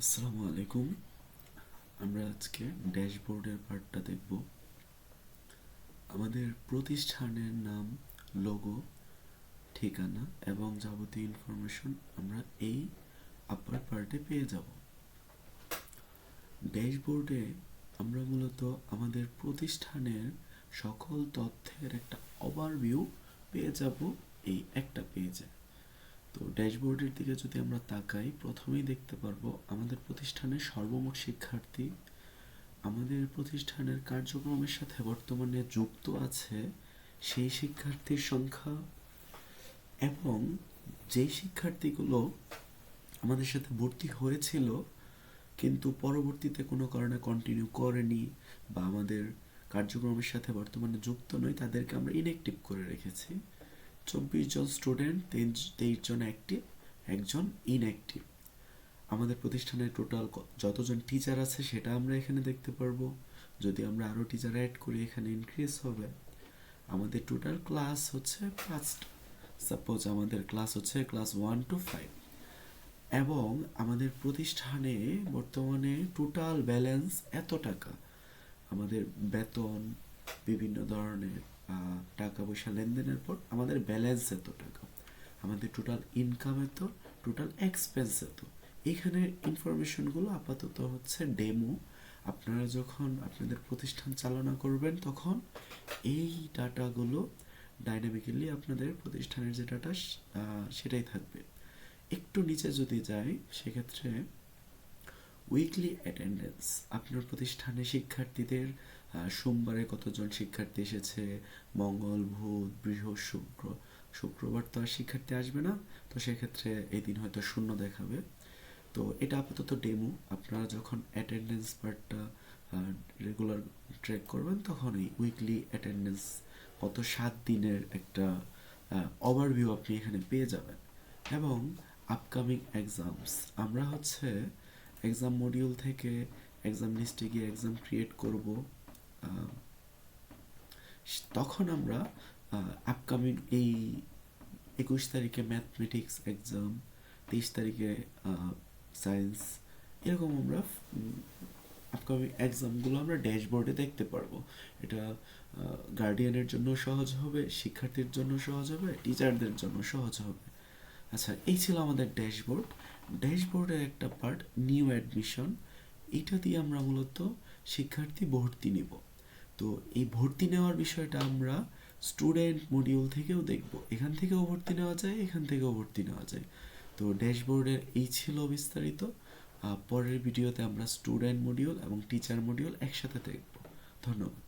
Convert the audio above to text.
আসসালামু আলাইকুম। আমরা আজকে ড্যাশবোর্ডের পার্টটা দেখব। আমাদের প্রতিষ্ঠানের নাম, লোগো, ঠিকানা এবং যাবতীয় ইনফরমেশন আমরা এই আপার পার্টে পেয়ে যাব। ড্যাশবোর্ডে আমরা মূলত আমাদের প্রতিষ্ঠানের সকল তথ্যের একটা ওভারভিউ পেয়ে যাব এই একটা পেজে। তো ড্যাশবোর্ডের দিকে যদি আমরা তাকাই, প্রথমেই দেখতে পারবো আমাদের প্রতিষ্ঠানের সর্বমোট শিক্ষার্থী, আমাদের প্রতিষ্ঠানের কার্যক্রমের সাথে বর্তমানে যুক্ত আছে সেই শিক্ষার্থীর সংখ্যা, এবং যেই শিক্ষার্থীগুলো আমাদের সাথে ভর্তি হয়েছিল কিন্তু পরবর্তীতে কোনো কারণে কন্টিনিউ করেনি বা আমাদের কার্যক্রমের সাথে বর্তমানে যুক্ত নয়, তাদেরকে আমরা ইনঅ্যাক্টিভ করে রেখেছি। 24 জন স্টুডেন্ট, 23 জন অ্যাক্টিভ, একজন ইনঅ্যাক্টিভ। আমাদের প্রতিষ্ঠানে টোটাল যতজন টিচার আছে সেটা আমরা এখানে দেখতে পারবো। যদি আমরা আরও টিচার অ্যাড করি এখানে ইনক্রিজ হবে। আমাদের টোটাল ক্লাস হচ্ছে 5টা। সাপোজ আমাদের ক্লাস হচ্ছে ক্লাস 1 to 5, এবং আমাদের প্রতিষ্ঠানে বর্তমানে টোটাল ব্যালেন্স এত টাকা। আমাদের বেতন, বিভিন্ন ধরনের টাকা পয়সা লেনদেনের পর আমাদের ব্যালেন্স এত টাকা, আমাদের টোটাল ইনকাম এত, টোটাল এক্সপেন্স এত। এখানে ইনফরমেশনগুলো আপাতত হচ্ছে ডেমো। আপনারা যখন আপনাদের প্রতিষ্ঠান চালনা করবেন তখন এই ডাটাগুলো ডাইনামিক্যালি আপনাদের প্রতিষ্ঠানের যে ডাটা সেটাই থাকবে। একটু নিচে যদি যাই সেক্ষেত্রে উইকলি অ্যাটেন্ডেন্স, আপনার প্রতিষ্ঠানে শিক্ষার্থীদের সোমবারে কতজন শিক্ষার্থী এসেছে, মঙ্গল, বুধ, বৃহস্পতি, শুক্রবার তো আর শিক্ষার্থী আসবে না, তো সেক্ষেত্রে এই দিন হয়তো শূন্য দেখাবে। তো এটা আপাতত ডেমো। আপনারা যখন অ্যাটেন্ডেন্স পার্টটা রেগুলার ট্র্যাক করবেন তখন এই উইকলি অ্যাটেন্ডেন্স গত 7 দিনের একটা ওভারভিউ আপনি এখানে পেয়ে যাবেন। এবং আপকামিং এক্সামস, আমরা হচ্ছে এক্সাম মডিউল থেকে এক্সাম লিস্টে গিয়ে এক্সাম ক্রিয়েট করব। তখন আমরা আপকামিং এই 21 তারিখে ম্যাথমেটিক্স এক্সাম, 23 তারিখে সায়েন্স, এরকম আমরা আপকামিং এক্সামগুলো আমরা ড্যাশবোর্ডে দেখতে পারবো। এটা গার্ডিয়ানের জন্য সহজ হবে, শিক্ষার্থীর জন্য সহজ হবে, টিচারদের জন্য সহজ হবে। আচ্ছা, এই ছিল আমাদের ড্যাশবোর্ড। ড্যাশবোর্ডের একটা পার্ট নিউ অ্যাডমিশন। এটা দিয়ে আমরা মূলত শিক্ষার্থী ভর্তি নিব। তো এই ভর্তি নেওয়ার বিষয়টা আমরা স্টুডেন্ট মডিউল থেকেও দেখব। এখান থেকেও ভর্তি নেওয়া যায়, এখান থেকেও ভর্তি নেওয়া যায়। তো ড্যাশবোর্ডের এই ছিল বিস্তারিত। পরের ভিডিওতে আমরা স্টুডেন্ট মডিউল এবং টিচার মডিউল একসাথে দেখব। ধন্যবাদ।